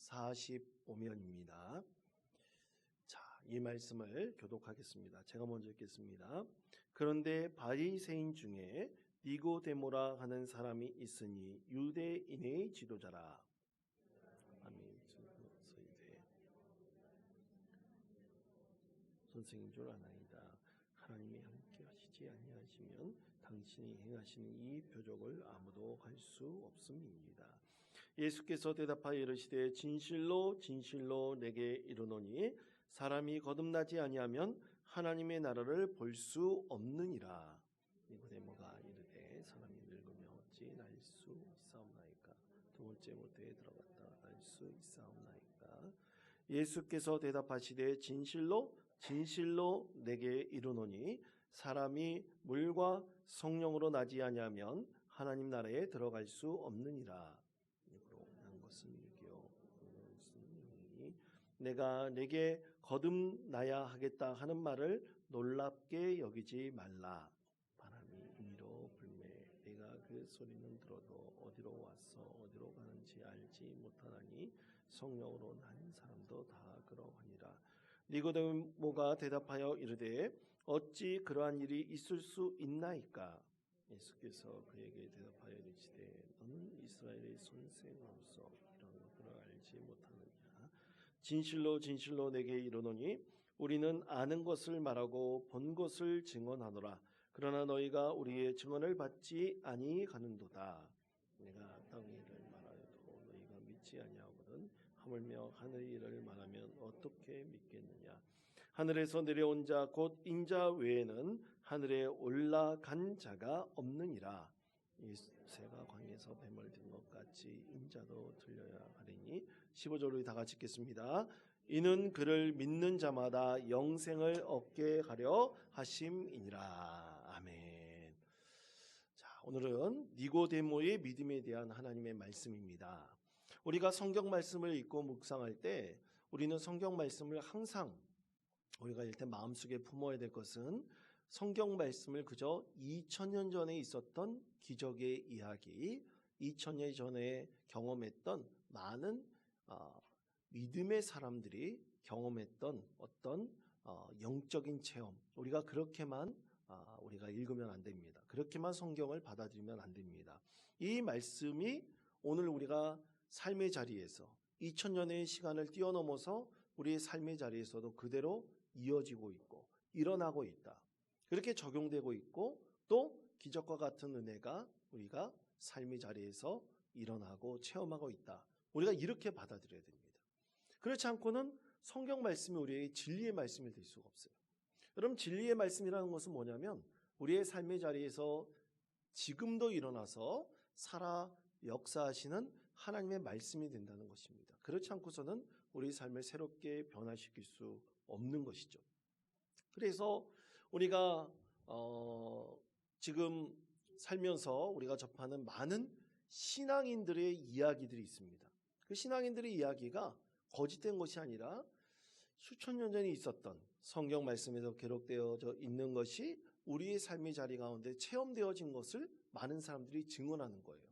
45면입니다. 자, 이 말씀을 교독하겠습니다. 제가 먼저 읽겠습니다. 그런데 바리새인 중에 니고데모라 하는 사람이 있으니 유대인의 지도자라. 아멘. 선생인 줄 아나이다. 하나님이 함께 하시지 아니하시면 당신이 행하시는 이 표적을 아무도 할 수 없음입니다. 예수께서 대답하여 이르시되 진실로 진실로 내게 이르노니 사람이 거듭나지 아니하면 하나님의 나라를 볼 수 없느니라. 니고데모가 이르되 사람이 늙으면 어찌 날 수 있사옵나이까? 두 번째 모태에 들어갔다 날 수 있사옵나이까? 예수께서 대답하시되 진실로 진실로 내게 이르노니 사람이 물과 성령으로 나지 아니하면 하나님 나라에 들어갈 수 없느니라. 입으로 난 것은 육이요 것은 영이니 내가 내게 거듭나야 하겠다 하는 말을 놀랍게 여기지 말라. 바람이 임의로 불매 내가 그 소리는 들어도 어디로 와서 어디로 가는지 알지 못하나니 성령으로 난 사람도 다 그러하니라. 니고데모가 대답하여 이르되 어찌 그러한 일이 있을 수 있나이까? 예수께서 그에게 대답하여 이르시되 너는 이스라엘의 선생으로서 이런 것들을 알지 못하느냐? 진실로 진실로 내게 이르노니 우리는 아는 것을 말하고 본 것을 증언하노라. 그러나 너희가 우리의 증언을 받지 아니하는도다. 내가 땅의 일을 말하여도 너희가 믿지 아니하거든 하물며 하늘의 일을 말하면 어떻게 믿겠느냐? 하늘에서 내려온 자 곧 인자 외에는 하늘에 올라간 자가 없느니라. 이 새가 광에서 뱀을 든 것 같이 인자도 들려야 하리니 15절로 다 같이 읽겠습니다. 이는 그를 믿는 자마다 영생을 얻게 하려 하심이니라. 아멘. 자, 오늘은 니고데모의 믿음에 대한 하나님의 말씀입니다. 우리가 성경 말씀을 읽고 묵상할 때 우리는 성경 말씀을 항상 우리가 일단 마음속에 품어야 될 것은 성경 말씀을 그저 2000년 전에 있었던 기적의 이야기, 2000년 전에 경험했던 많은 믿음의 사람들이 경험했던 어떤 영적인 체험, 우리가 그렇게만 우리가 읽으면 안 됩니다. 그렇게만 성경을 받아들이면 안 됩니다. 이 말씀이 오늘 우리가 삶의 자리에서 2000년의 시간을 뛰어넘어서 우리의 삶의 자리에서도 그대로 이어지고 있고 일어나고 있다. 그렇게 적용되고 있고 또 기적과 같은 은혜가 우리가 삶의 자리에서 일어나고 체험하고 있다. 우리가 이렇게 받아들여야 됩니다. 그렇지 않고는 성경 말씀이 우리의 진리의 말씀이 될 수가 없어요. 여러분, 진리의 말씀이라는 것은 뭐냐면 우리의 삶의 자리에서 지금도 일어나서 살아 역사하시는 하나님의 말씀이 된다는 것입니다. 그렇지 않고서는 우리 삶을 새롭게 변화시킬 수 없는 것이죠. 그래서 우리가 지금 살면서 우리가 접하는 많은 신앙인들의 이야기들이 있습니다. 그 신앙인들의 이야기가 거짓된 것이 아니라 수천 년 전에 있었던 성경 말씀에서 기록되어져 있는 것이 우리의 삶의 자리 가운데 체험되어진 것을 많은 사람들이 증언하는 거예요.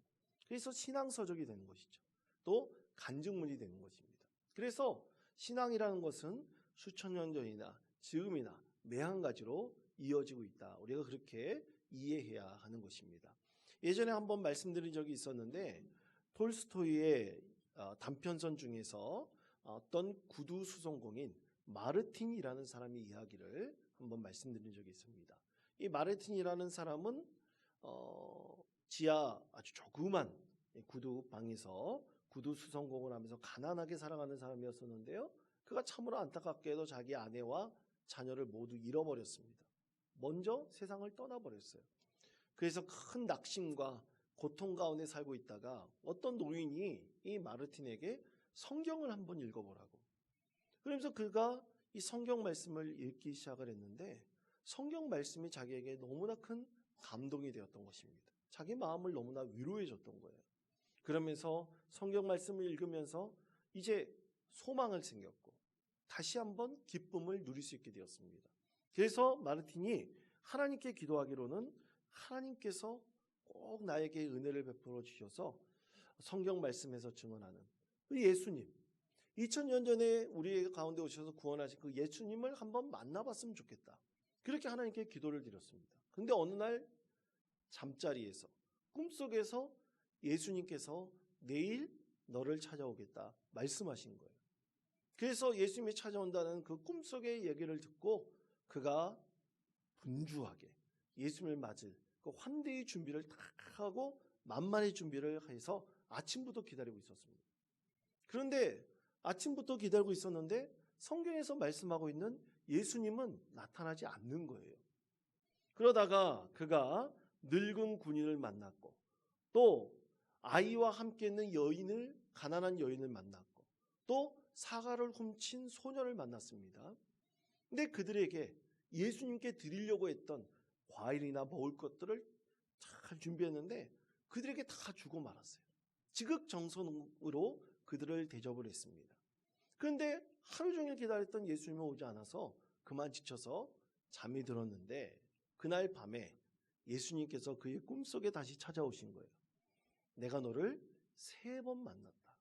그래서 신앙서적이 되는 것이죠. 또 간증문이 되는 것입니다. 그래서 신앙이라는 것은 수천 년 전이나 지금이나 매 한 가지로 이어지고 있다. 우리가 그렇게 이해해야 하는 것입니다. 예전에 한번 말씀드린 적이 있었는데 톨스토이의 단편선 중에서 어떤 구두 수송공인 마르틴이라는 사람의 이야기를 한번 말씀드린 적이 있습니다. 이 마르틴이라는 사람은 지하 아주 조그만 구두방에서 구두 수송공을 하면서 가난하게 살아가는 사람이었었는데요. 그가 참으로 안타깝게도 자기 아내와 자녀를 모두 잃어버렸습니다. 먼저 세상을 떠나버렸어요. 그래서 큰 낙심과 고통 가운데 살고 있다가 어떤 노인이 이 마르틴에게 성경을 한번 읽어보라고. 그러면서 그가 이 성경 말씀을 읽기 시작을 했는데 성경 말씀이 자기에게 너무나 큰 감동이 되었던 것입니다. 자기 마음을 너무나 위로해 줬던 거예요. 그러면서 성경 말씀을 읽으면서 이제 소망을 생겼고 다시 한번 기쁨을 누릴 수 있게 되었습니다. 그래서 마르틴이 하나님께 기도하기로는 하나님께서 꼭 나에게 은혜를 베풀어 주셔서 성경 말씀에서 증언하는 예수님, 2000년 전에 우리 가운데 오셔서 구원하신 그 예수님을 한번 만나봤으면 좋겠다. 그렇게 하나님께 기도를 드렸습니다. 근데 어느 날 잠자리에서 꿈속에서 예수님께서 내일 너를 찾아오겠다 말씀하신 거예요. 그래서 예수님이 찾아온다는 그 꿈속의 얘기를 듣고 그가 분주하게 예수님을 맞을 그 환대의 준비를 다 하고 만만의 준비를 해서 아침부터 기다리고 있었습니다. 그런데 아침부터 기다리고 있었는데 성경에서 말씀하고 있는 예수님은 나타나지 않는 거예요. 그러다가 그가 늙은 군인을 만났고 또 아이와 함께 있는 가난한 여인을 만났고 또 사과를 훔친 소년을 만났습니다. 근데 그들에게 예수님께 드리려고 했던 과일이나 먹을 것들을 잘 준비했는데 그들에게 다 주고 말았어요. 지극정성으로 그들을 대접을 했습니다. 그런데 하루 종일 기다렸던 예수님이 오지 않아서 그만 지쳐서 잠이 들었는데 그날 밤에 예수님께서 그의 꿈속에 다시 찾아오신 거예요. 내가 너를 3번 만났다.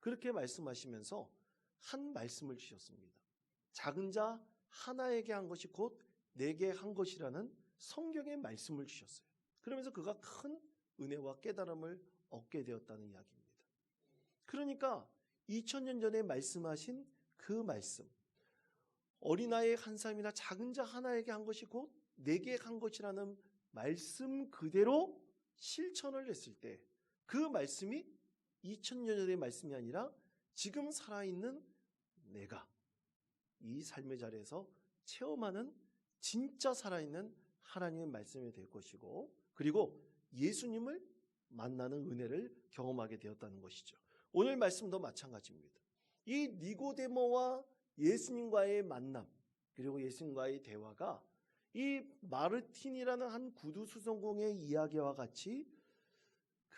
그렇게 말씀하시면서 한 말씀을 주셨습니다. 작은 자 하나에게 한 것이 곧 내게 한 것이라는 성경의 말씀을 주셨어요. 그러면서 그가 큰 은혜와 깨달음을 얻게 되었다는 이야기입니다. 그러니까 2000년 전에 말씀하신 그 말씀, 어린아이 한 사람이나 작은 자 하나에게 한 것이 곧 내게 한 것이라는 말씀 그대로 실천을 했을 때 그 말씀이 2000년 전의 말씀이 아니라 지금 살아있는 내가 이 삶의 자리에서 체험하는 진짜 살아있는 하나님의 말씀이 될 것이고 그리고 예수님을 만나는 은혜를 경험하게 되었다는 것이죠. 오늘 말씀도 마찬가지입니다. 이 니고데모와 예수님과의 만남 그리고 예수님과의 대화가 이 마르틴이라는 한 구두수송공의 이야기와 같이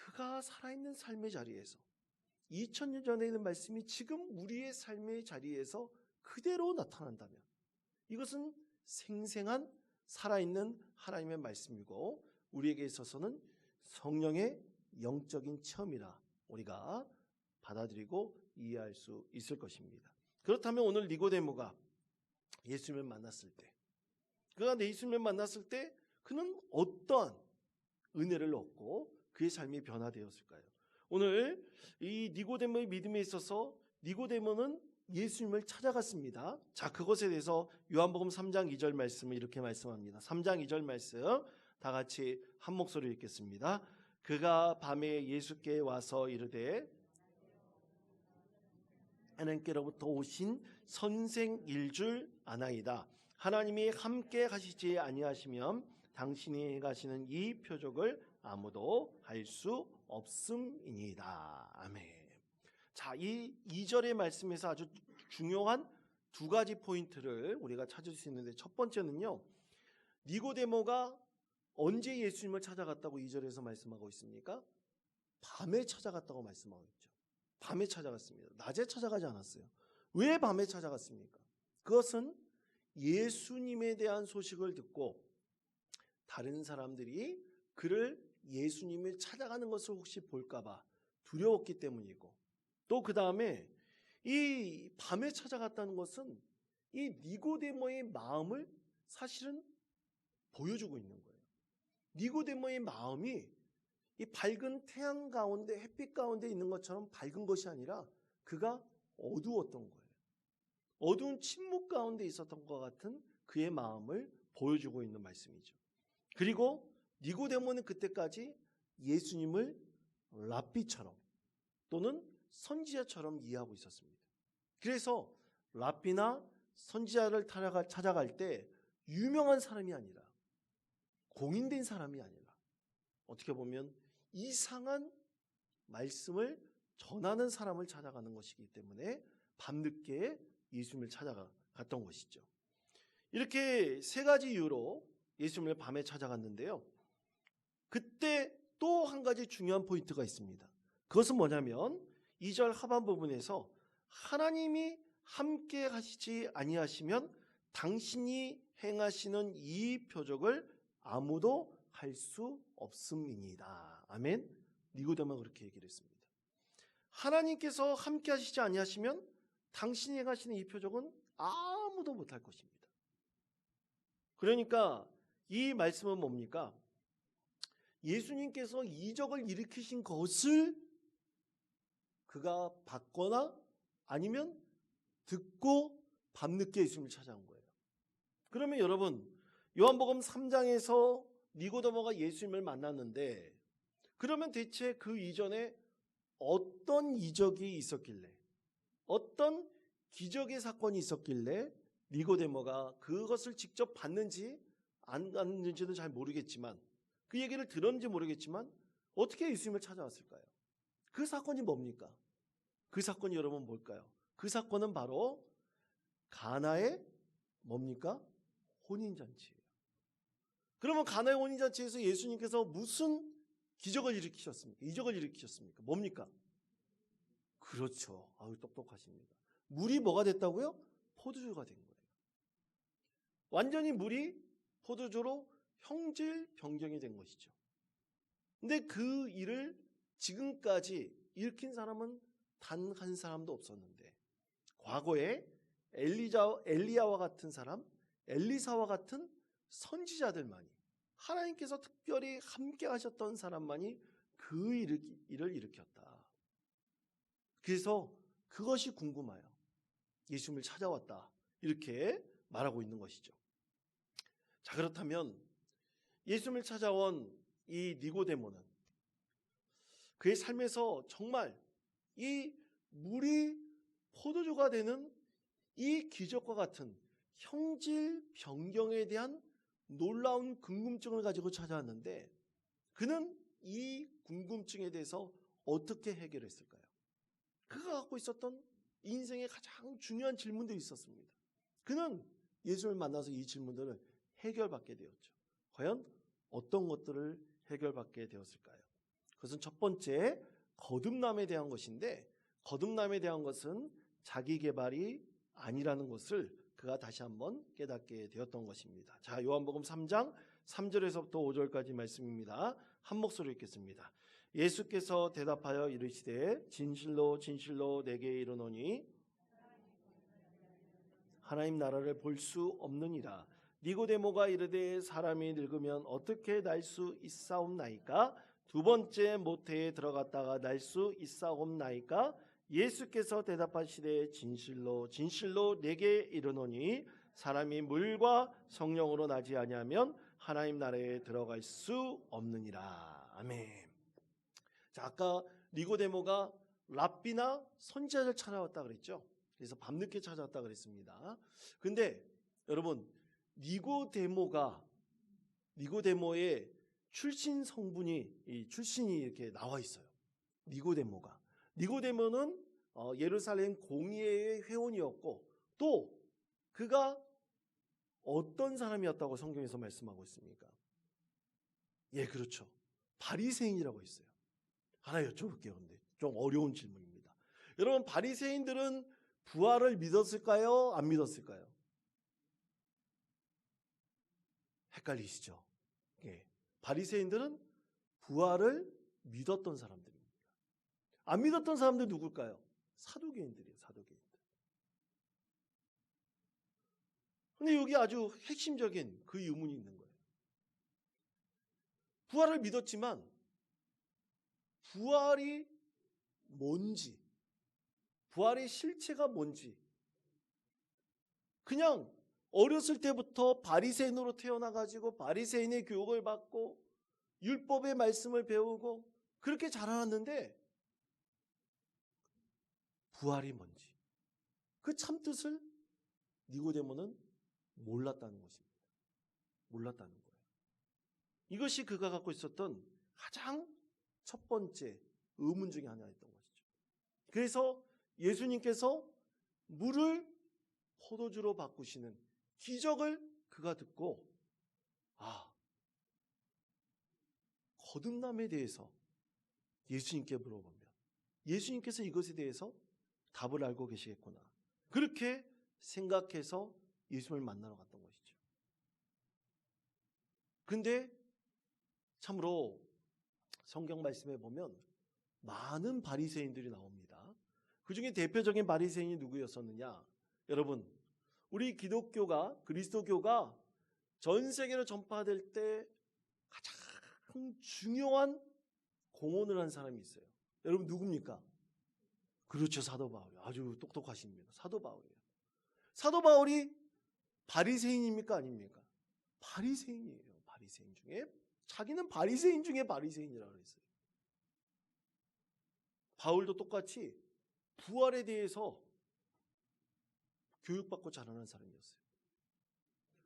그가 살아있는 삶의 자리에서 2000년 전에 있는 말씀이 지금 우리의 삶의 자리에서 그대로 나타난다면 이것은 생생한 살아있는 하나님의 말씀이고 우리에게 있어서는 성령의 영적인 체험이라 우리가 받아들이고 이해할 수 있을 것입니다. 그렇다면 오늘 니고데모가 예수님을 만났을 때 그가 예수님을 만났을 때 그는 어떠한 은혜를 얻고 그의 삶이 변화되었을까요? 오늘 이 니고데모의 믿음에 있어서 니고데모는 예수님을 찾아갔습니다. 자, 그것에 대해서 요한복음 3장 2절 말씀을 이렇게 말씀합니다. 3장 2절 말씀 다 같이 한 목소리로 읽겠습니다. 그가 밤에 예수께 와서 이르되 하나님께로부터 오신 선생일 줄 아나이다. 하나님이 함께 하시지 아니하시면 당신이 행하시는 이 표적을 아무도 할 수 없음이니이다. 아멘. 자, 이 2절의 말씀에서 아주 중요한 2가지 포인트를 우리가 찾을 수 있는데 첫 번째는요. 니고데모가 언제 예수님을 찾아갔다고 2절에서 말씀하고 있습니까? 밤에 찾아갔다고 말씀하고 있죠. 밤에 찾아갔습니다. 낮에 찾아가지 않았어요. 왜 밤에 찾아갔습니까? 그것은 예수님에 대한 소식을 듣고 다른 사람들이 그를 예수님을 찾아가는 것을 혹시 볼까봐 두려웠기 때문이고 또 그 다음에 이 밤에 찾아갔다는 것은 이 니고데모의 마음을 사실은 보여주고 있는 거예요. 니고데모의 마음이 이 밝은 태양 가운데 햇빛 가운데 있는 것처럼 밝은 것이 아니라 그가 어두웠던 거예요. 어두운 침묵 가운데 있었던 것 같은 그의 마음을 보여주고 있는 말씀이죠. 그리고 니고데모는 그때까지 예수님을 랍비처럼 또는 선지자처럼 이해하고 있었습니다. 그래서 랍비나 선지자를 찾아갈 때 유명한 사람이 아니라 공인된 사람이 아니라 어떻게 보면 이상한 말씀을 전하는 사람을 찾아가는 것이기 때문에 밤늦게 예수님을 찾아갔던 것이죠. 이렇게 3가지 이유로 예수님을 밤에 찾아갔는데요. 그때 또 한 가지 중요한 포인트가 있습니다. 그것은 뭐냐면 2절 하반 부분에서 하나님이 함께 하시지 아니하시면 당신이 행하시는 이 표적을 아무도 할 수 없음이니이다. 아멘. 니고데모가 그렇게 얘기를 했습니다. 하나님께서 함께 하시지 아니하시면 당신이 행하시는 이 표적은 아무도 못할 것입니다. 그러니까 이 말씀은 뭡니까? 예수님께서 이적을 일으키신 것을 그가 받거나 아니면 듣고 밤늦게 예수님을 찾아온 거예요. 그러면 여러분, 요한복음 3장에서 니고데모가 예수님을 만났는데, 그러면 대체 그 이전에 어떤 이적이 있었길래, 어떤 기적의 사건이 있었길래 니고데모가 그것을 직접 봤는지 안 봤는지는 잘 모르겠지만, 그 얘기를 들었는지 모르겠지만 어떻게 예수님을 찾아왔을까요? 그 사건이 뭡니까? 그 사건이 여러분 뭘까요? 그 사건은 바로 가나의 뭡니까? 혼인잔치예요. 그러면 가나의 혼인잔치에서 예수님께서 무슨 기적을 일으키셨습니까? 이적을 일으키셨습니까? 뭡니까? 그렇죠. 아유, 똑똑하십니다. 물이 뭐가 됐다고요? 포도주가 된 거예요. 완전히 물이 포도주로 형질 변경이 된 것이죠. 근데 그 일을 지금까지 일으킨 사람은 단 한 사람도 없었는데, 과거에 엘리야와 같은 사람, 엘리사와 같은 선지자들만이, 하나님께서 특별히 함께 하셨던 사람만이 그 일을 일으켰다. 그래서 그것이 궁금해요. 예수님을 찾아왔다, 이렇게 말하고 있는 것이죠. 자, 그렇다면 예수님을 찾아온 이 니고데모는 그의 삶에서 정말 이 물이 포도주가 되는 이 기적과 같은 형질 변경에 대한 놀라운 궁금증을 가지고 찾아왔는데, 그는 이 궁금증에 대해서 어떻게 해결했을까요? 그가 갖고 있었던 인생의 가장 중요한 질문들이 있었습니다. 그는 예수를 만나서 이 질문들을 해결받게 되었죠. 과연 어떤 것들을 해결받게 되었을까요? 그것은 첫 번째, 거듭남에 대한 것인데, 거듭남에 대한 것은 자기 개발이 아니라는 것을 그가 다시 한번 깨닫게 되었던 것입니다. 자, 요한복음 3장 3절에서부터 5절까지 말씀입니다. 한 목소리로 읽겠습니다. 예수께서 대답하여 이르시되 진실로 진실로 내게 이르노니 하나님 나라를 볼 수 없느니라. 니고데모가 이르되 사람이 늙으면 어떻게 날 수 있사옵나이까? 두 번째 모태에 들어갔다가 날 수 있사옵나이까? 예수께서 대답하시되 진실로 진실로 내게 이르노니 사람이 물과 성령으로 나지 아니하면 하나님 나라에 들어갈 수 없느니라. 아멘. 자, 아까 니고데모가 랍비나 선지자를 찾아왔다 그랬죠. 그래서 밤늦게 찾아왔다 그랬습니다. 근데 여러분, 니고데모의 출신 성분이, 출신이 이렇게 나와 있어요. 니고데모는 예루살렘 공의회의 회원이었고, 또 그가 어떤 사람이었다고 성경에서 말씀하고 있습니까? 예, 그렇죠. 바리새인이라고 했어요. 하나 여쭤볼게요. 근데 좀 어려운 질문입니다. 여러분, 바리새인들은 부활을 믿었을까요? 안 믿었을까요? 헷갈리시죠? 예. 바리새인들은 부활을 믿었던 사람들입니다. 안 믿었던 사람들 누굴까요? 사두개인들이에요. 사두개인들. 근데 여기 아주 핵심적인 그 의문이 있는 거예요. 부활을 믿었지만 부활이 뭔지, 부활의 실체가 뭔지, 그냥 어렸을 때부터 바리새인으로 태어나가지고 바리새인의 교육을 받고 율법의 말씀을 배우고 그렇게 자라났는데, 부활이 뭔지 그 참뜻을 니고데모는 몰랐다는 것입니다. 몰랐다는 거예요. 이것이 그가 갖고 있었던 가장 첫 번째 의문 중에 하나였던 것이죠. 그래서 예수님께서 물을 포도주로 바꾸시는 기적을 그가 듣고, 거듭남에 대해서 예수님께 물어보면 예수님께서 이것에 대해서 답을 알고 계시겠구나, 그렇게 생각해서 예수님을 만나러 갔던 것이죠. 근데 참으로 성경 말씀에 보면 많은 바리새인들이 나옵니다. 그 중에 대표적인 바리새인이 누구였었느냐? 여러분, 우리 기독교가, 그리스도교가 전 세계로 전파될 때 가장 중요한 공헌을 한 사람이 있어요. 여러분 누굽니까? 그렇죠, 사도 바울. 아주 똑똑하십니다. 사도 바울이에요. 사도 바울이 바리새인입니까? 아닙니까? 바리새인이에요. 바리새인 중에 자기는 바리새인 중에 바리새인이라고 그랬어요. 바울도 똑같이 부활에 대해서 교육받고 자라는 사람이었어요.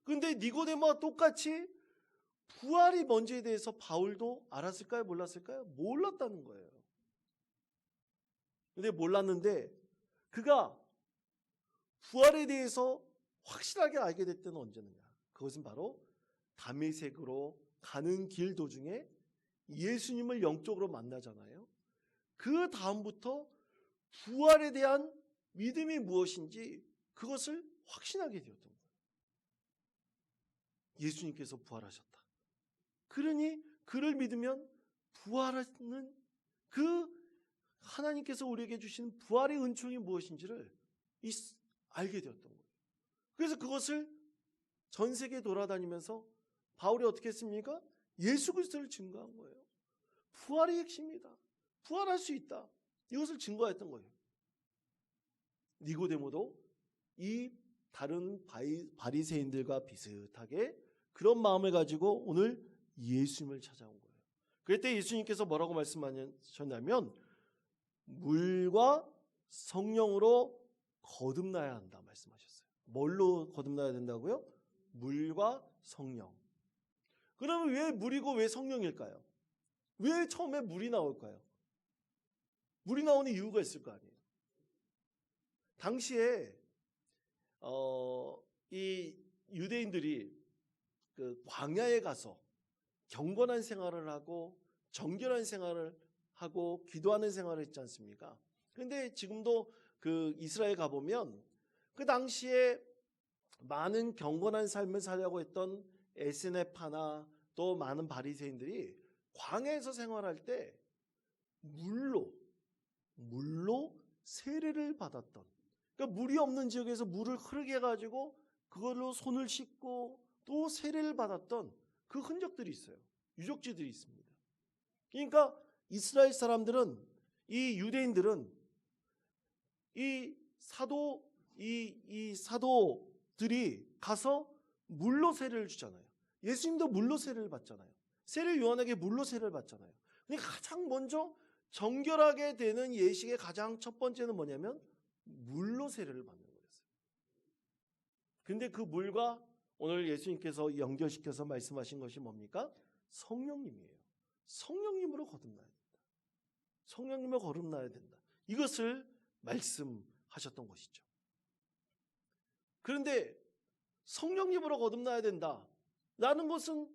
그런데 니고데모와 똑같이 부활이 뭔지에 대해서 바울도 알았을까요? 몰랐을까요? 몰랐다는 거예요. 근데 몰랐는데 그가 부활에 대해서 확실하게 알게 됐던 언제느냐? 그것은 바로 다메섹으로 가는 길 도중에 예수님을 영적으로 만나잖아요. 그 다음부터 부활에 대한 믿음이 무엇인지 그것을 확신하게 되었던 거예요. 예수님께서 부활하셨다. 그러니 그를 믿으면 부활하는 그 하나님께서 우리에게 주신 부활의 은총이 무엇인지를 알게 되었던 거예요. 그래서 그것을 전 세계에 돌아다니면서 바울이 어떻게 했습니까? 예수 그리스도를 증거한 거예요. 부활이 핵심이다. 부활할 수 있다. 이것을 증거했던 거예요. 니고데모도 이 다른 바리새인들과 비슷하게 그런 마음을 가지고 오늘 예수님을 찾아온 거예요. 그때 예수님께서 뭐라고 말씀하셨냐면 물과 성령으로 거듭나야 한다 말씀하셨어요. 뭘로 거듭나야 된다고요? 물과 성령. 그러면 왜 물이고 왜 성령일까요? 왜 처음에 물이 나올까요? 물이 나오는 이유가 있을 거 아니에요. 당시에 이 유대인들이 그 광야에 가서 경건한 생활을 하고 정결한 생활을 하고 기도하는 생활을 했지 않습니까? 그런데 지금도 그 이스라엘 가보면 그 당시에 많은 경건한 삶을 살려고 했던 에스네파나 또 많은 바리새인들이 광야에서 생활할 때 물로 세례를 받았던, 그러니까 물이 없는 지역에서 물을 흐르게 해가지고 그걸로 손을 씻고 또 세례를 받았던 그 흔적들이 있어요. 유적지들이 있습니다. 그러니까 이스라엘 사람들은, 이 유대인들은 이 사도들이 가서 물로 세례를 주잖아요. 예수님도 물로 세례를 받잖아요. 세례 요한에게 물로 세례를 받잖아요. 그러니까 가장 먼저 정결하게 되는 예식의 가장 첫 번째는 뭐냐면 물로 세례를 받는 거였어요. 근데 그 물과 오늘 예수님께서 연결시켜서 말씀하신 것이 뭡니까? 성령님이에요. 성령님으로 거듭나야 된다. 성령님으로 거듭나야 된다. 이것을 말씀하셨던 것이죠. 그런데 성령님으로 거듭나야 된다 라는 것은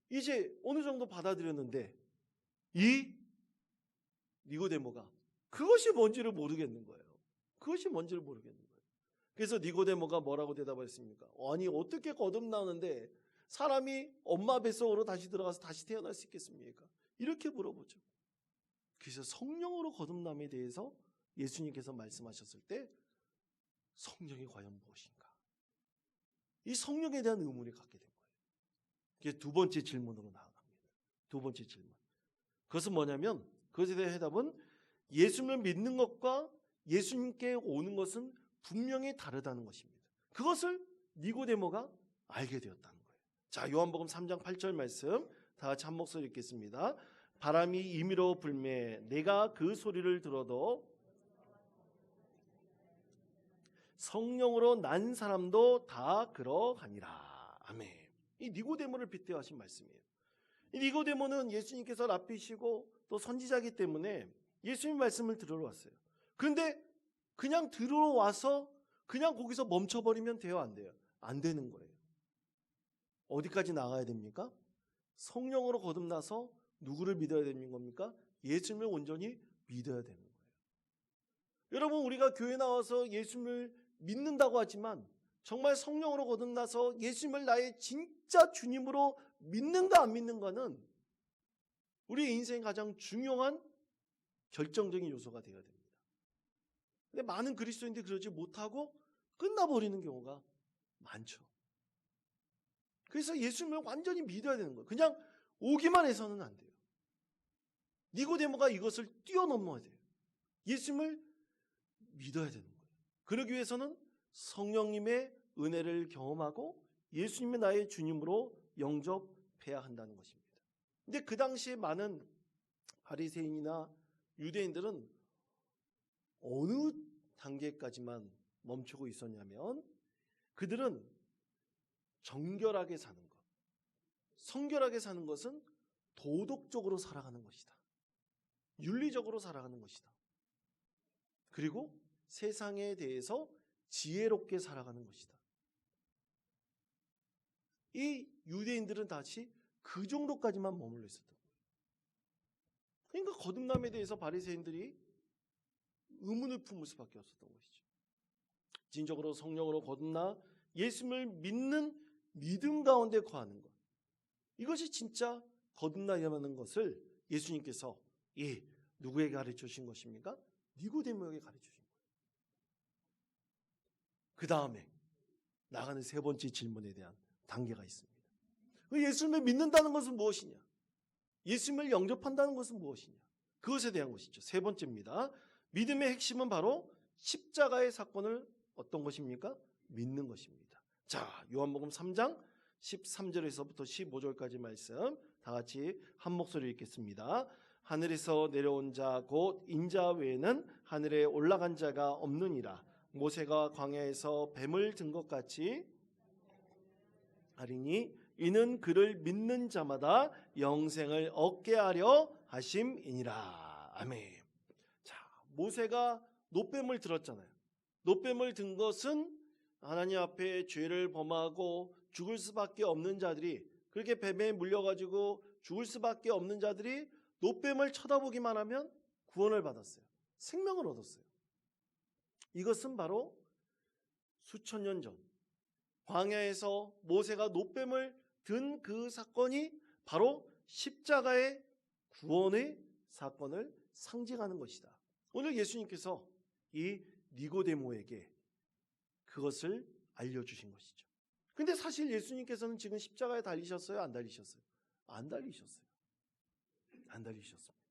이제 어느 정도 받아들였는데 이 니고데모가 그것이 뭔지를 모르겠는 거예요. 그것이 뭔지를 모르겠는 거예요. 그래서 니고데모가 뭐라고 대답했습니까? 아니 어떻게 거듭나는데 사람이 엄마 뱃속으로 다시 들어가서 다시 태어날 수 있겠습니까? 이렇게 물어보죠. 그래서 성령으로 거듭남에 대해서 예수님께서 말씀하셨을 때 성령이 과연 무엇인가? 이 성령에 대한 의문을 갖게 된 거예요. 그게 두 번째 질문으로 나아갑니다. 두 번째 질문. 그것은 뭐냐면 그것에 대한 해답은 예수님을 믿는 것과 예수님께 오는 것은 분명히 다르다는 것입니다. 그것을 니고데모가 알게 되었다는 거예요. 자, 요한복음 3장 8절 말씀 다 같이 한 목소리 읽겠습니다. 바람이 임의로 불매 내가 그 소리를 들어도 성령으로 난 사람도 다 그러하니라. 아멘. 이 니고데모를 빗대어 하신 말씀이에요. 이 니고데모는 예수님께서 랍비시고 또 선지자이기 때문에 예수님 말씀을 들으러 왔어요. 그런데 그냥 들어와서 그냥 거기서 멈춰버리면 돼요? 안 돼요? 안 되는 거예요. 어디까지 나가야 됩니까? 성령으로 거듭나서 누구를 믿어야 되는 겁니까? 예수님을 온전히 믿어야 되는 거예요. 여러분, 우리가 교회 나와서 예수님을 믿는다고 하지만 정말 성령으로 거듭나서 예수님을 나의 진짜 주님으로 믿는가 안 믿는가는 우리 인생의 가장 중요한 결정적인 요소가 되어야 됩니다. 근데 많은 그리스도인들이 그러지 못하고 끝나버리는 경우가 많죠. 그래서 예수님을 완전히 믿어야 되는 거예요. 그냥 오기만 해서는 안 돼요. 니고데모가 이것을 뛰어넘어야 돼요. 예수님을 믿어야 되는 거예요. 그러기 위해서는 성령님의 은혜를 경험하고 예수님이 나의 주님으로 영접해야 한다는 것입니다. 근데 그 당시에 많은 바리새인이나 유대인들은 어느 단계까지만 멈추고 있었냐면 그들은 정결하게 사는 것, 성결하게 사는 것은 도덕적으로 살아가는 것이다. 윤리적으로 살아가는 것이다. 그리고 세상에 대해서 지혜롭게 살아가는 것이다. 이 유대인들은 다시 그 정도까지만 머물러 있었던 거예요. 그러니까 거듭남에 대해서 바리새인들이 의문을 품을 수밖에 없었던 것이죠. 진정으로 성령으로 거듭나 예수님을 믿는 믿음 가운데 거하는 것, 이것이 진짜 거듭나야하는 것을 예수님께서 누구에게 가르쳐 주신 것입니까? 니고데모에게 가르쳐 주신 거예요. 그 다음에 나가는 세 번째 질문에 대한 단계가 있습니다. 예수님을 믿는다는 것은 무엇이냐? 예수님을 영접한다는 것은 무엇이냐? 그것에 대한 것이죠. 세 번째입니다. 믿음의 핵심은 바로 십자가의 사건을 어떤 것입니까? 믿는 것입니다. 자, 요한복음 3장 13절에서부터 15절까지 말씀 다 같이 한 목소리로 읽겠습니다. 하늘에서 내려온 자 곧 인자 외에는 하늘에 올라간 자가 없느니라. 모세가 광야에서 뱀을 든 것 같이 하리니 이는 그를 믿는 자마다 영생을 얻게 하려 하심이니라. 아멘. 자, 모세가 놋뱀을 들었잖아요. 놋뱀을 든 것은 하나님 앞에 죄를 범하고 죽을 수밖에 없는 자들이, 그렇게 뱀에 물려가지고 죽을 수밖에 없는 자들이 놋뱀을 쳐다보기만 하면 구원을 받았어요. 생명을 얻었어요. 이것은 바로 수천 년 전 광야에서 모세가 놋뱀을 든 그 사건이 바로 십자가의 구원의 사건을 상징하는 것이다. 오늘 예수님께서 이 니고데모에게 그것을 알려주신 것이죠. 근데 사실 예수님께서는 지금 십자가에 달리셨어요? 안 달리셨어요? 안 달리셨어요. 안 달리셨습니다.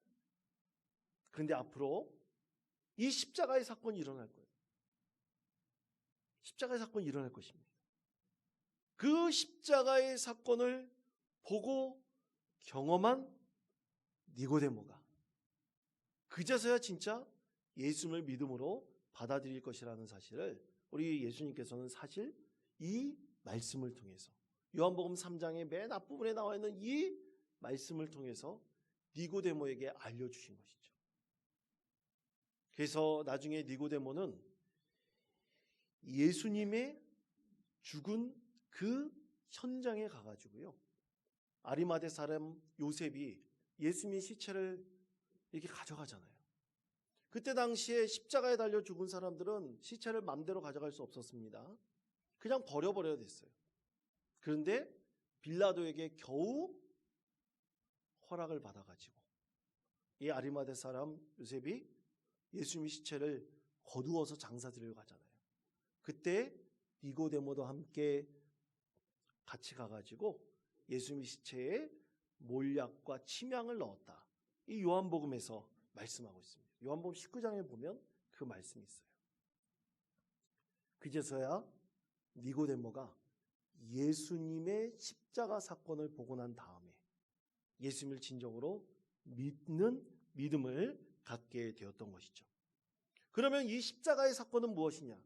그런데 앞으로 이 십자가의 사건이 일어날 거예요. 십자가의 사건이 일어날 것입니다. 그 십자가의 사건을 보고 경험한 니고데모가 그제서야 진짜 예수님을 믿음으로 받아들일 것이라는 사실을 우리 예수님께서는 사실 이 말씀을 통해서 요한복음 3장의 맨 앞부분에 나와 있는 이 말씀을 통해서 니고데모에게 알려주신 것이죠. 그래서 나중에 니고데모는 예수님의 죽은 그 현장에 가가지고요, 아리마대 사람 요셉이 예수님의 시체를 이렇게 가져가잖아요. 그때 당시에 십자가에 달려 죽은 사람들은 시체를 마음대로 가져갈 수 없었습니다. 그냥 버려버려야 됐어요. 그런데 빌라도에게 겨우 허락을 받아가지고 이 아리마대 사람 요셉이 예수님의 시체를 거두어서 장사 드리러 가잖아요. 그때 니고데모도 함께 같이 가가지고 예수님의 시체에 몰약과 침향을 넣었다. 이 요한복음에서 말씀하고 있습니다. 요한복음 19장에 보면 그 말씀이 있어요. 그제서야 니고데모가 예수님의 십자가 사건을 보고 난 다음에 예수님을 진정으로 믿는 믿음을 갖게 되었던 것이죠. 그러면 이 십자가의 사건은 무엇이냐?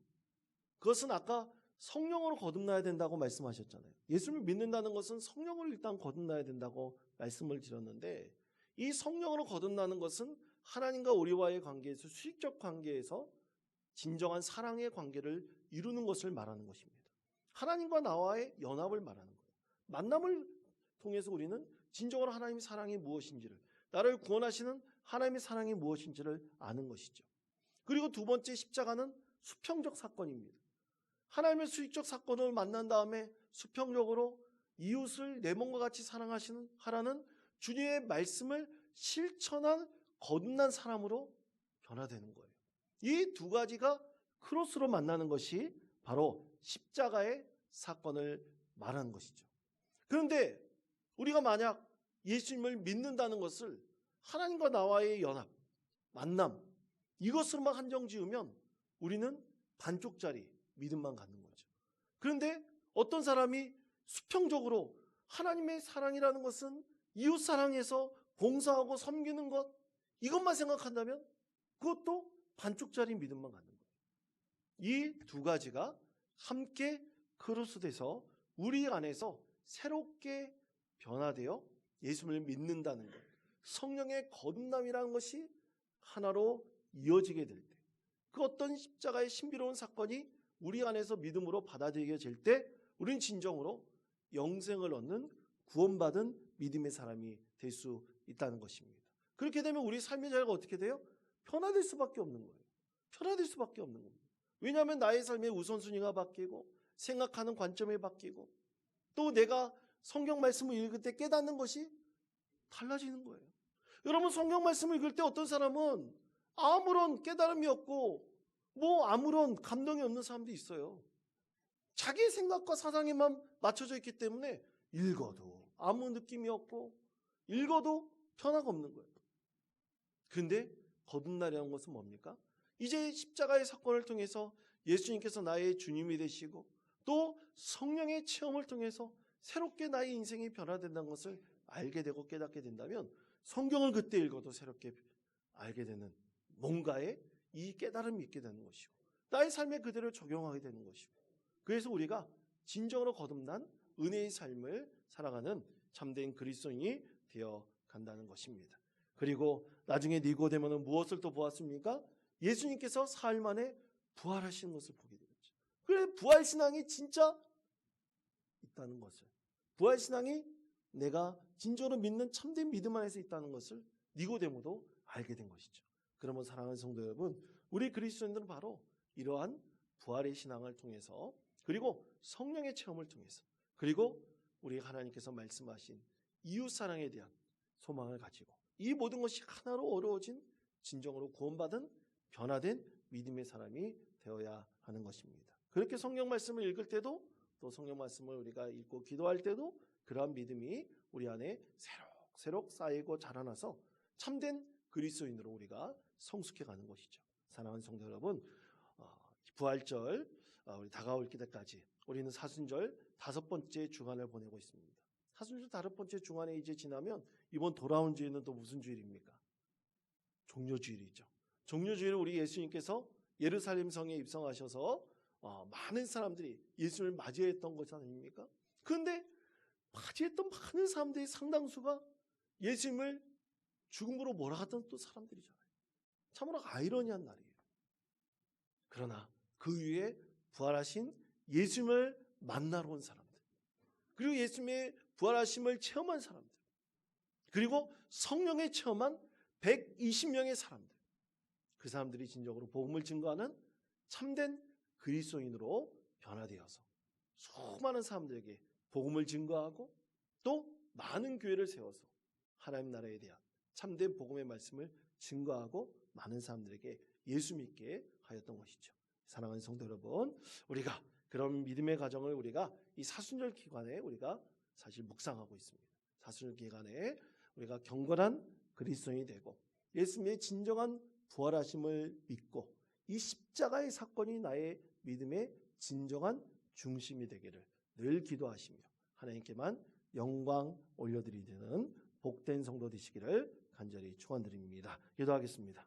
그것은 아까 성령으로 거듭나야 된다고 말씀하셨잖아요. 예수님을 믿는다는 것은 성령을 일단 거듭나야 된다고 말씀을 드렸는데, 이 성령으로 거듭나는 것은 하나님과 우리와의 관계에서, 수직적 관계에서 진정한 사랑의 관계를 이루는 것을 말하는 것입니다. 하나님과 나와의 연합을 말하는 거예요. 만남을 통해서 우리는 진정으로 하나님의 사랑이 무엇인지를, 나를 구원하시는 하나님의 사랑이 무엇인지를 아는 것이죠. 그리고 두 번째, 십자가는 수평적 사건입니다. 하나님의 수직적 사건을 만난 다음에 수평적으로 이웃을 내 몸과 같이 하라는 주님의 말씀을 실천한 거듭난 사람으로 변화되는 거예요. 이 두 가지가 크로스로 만나는 것이 바로 십자가의 사건을 말하는 것이죠. 그런데 우리가 만약 예수님을 믿는다는 것을 하나님과 나와의 연합, 만남, 이것으로만 한정 지으면 우리는 반쪽짜리 믿음만 갖는 거죠. 그런데 어떤 사람이 수평적으로 하나님의 사랑이라는 것은 이웃 사랑해서 봉사하고 섬기는 것, 이것만 생각한다면 그것도 반쪽짜리 믿음만 갖는 거예요. 이 두 가지가 함께 크로스돼서 우리 안에서 새롭게 변화되어 예수님을 믿는다는 것, 성령의 거듭남이라는 것이 하나로 이어지게 될 때, 그 어떤 십자가의 신비로운 사건이 우리 안에서 믿음으로 받아들여질 때 우리는 진정으로 영생을 얻는 구원받은 믿음의 사람이 될 수 있다는 것입니다. 그렇게 되면 우리 삶의 자리가 어떻게 돼요? 변화될 수밖에 없는 거예요. 변화될 수밖에 없는 겁니다. 왜냐하면 나의 삶의 우선순위가 바뀌고 생각하는 관점이 바뀌고 또 내가 성경 말씀을 읽을 때 깨닫는 것이 달라지는 거예요. 여러분, 성경 말씀을 읽을 때 어떤 사람은 아무런 깨달음이 없고 아무런 감동이 없는 사람도 있어요. 자기 생각과 사상에만 맞춰져 있기 때문에 읽어도 아무 느낌이 없고 읽어도 변화가 없는 거예요. 그런데 거듭나려는 것은 뭡니까? 이제 십자가의 사건을 통해서 예수님께서 나의 주님이 되시고 또 성령의 체험을 통해서 새롭게 나의 인생이 변화된다는 것을 알게 되고 깨닫게 된다면 성경을 그때 읽어도 새롭게 알게 되는 뭔가의 이 깨달음이 있게 되는 것이고 나의 삶에 그대로 적용하게 되는 것이고 그래서 우리가 진정으로 거듭난 은혜의 삶을 살아가는 참된 그리스도인이 되어 간다는 것입니다. 그리고 나중에 니고데모는 무엇을 또 보았습니까? 예수님께서 사흘 만에 부활하시는 것을 보게 되었죠. 그래, 부활신앙이 진짜 있다는 것을, 부활신앙이 내가 진정으로 믿는 참된 믿음 안에서 있다는 것을 니고데모도 알게 된 것이죠. 그러면 사랑하는 성도 여러분, 우리 그리스도인들은 바로 이러한 부활의 신앙을 통해서 그리고 성령의 체험을 통해서 그리고 우리 하나님께서 말씀하신 이웃사랑에 대한 소망을 가지고 이 모든 것이 하나로 어우러진 진정으로 구원받은 변화된 믿음의 사람이 되어야 하는 것입니다. 그렇게 성경 말씀을 읽을 때도 또 성경 말씀을 우리가 읽고 기도할 때도 그러한 믿음이 우리 안에 새록 쌓이고 자라나서 참된 그리스도인으로 우리가 성숙해가는 것이죠. 사랑하는 성도 여러분, 부활절 우리 다가올 때까지 우리는 사순절 5번째 주간을 보내고 있습니다. 사순절 5번째 주간에 이제 지나면 이번 돌아온 주일은 또 무슨 주일입니까? 종료주일이죠. 종료주일을 우리 예수님께서 예루살렘 성에 입성하셔서 많은 사람들이 예수님을 맞이했던 것 아닙니까? 그런데 맞이했던 많은 사람들의 상당수가 예수님을 죽음으로 몰아갔던 또 사람들이잖아요. 참으로 아이러니한 날이에요. 그러나 그 위에 부활하신 예수님을 만나러 온 사람들, 그리고 예수님의 부활하심을 체험한 사람들, 그리고 성령의 체험한 120명의 사람들, 그 사람들이 진정으로 복음을 증거하는 참된 그리스도인으로 변화되어서 수많은 사람들에게 복음을 증거하고 또 많은 교회를 세워서 하나님 나라에 대한 참된 복음의 말씀을 증거하고 많은 사람들에게 예수 믿게 하였던 것이죠. 사랑하는 성도 여러분, 우리가 그런 믿음의 과정을 우리가 이 사순절 기간에 우리가 사실 묵상하고 있습니다. 사순절 기간에 우리가 경건한 그리스도인이 되고 예수님의 진정한 부활하심을 믿고 이 십자가의 사건이 나의 믿음의 진정한 중심이 되기를 늘 기도하시며 하나님께만 영광 올려드리는 복된 성도 되시기를 간절히 축원드립니다. 기도하겠습니다.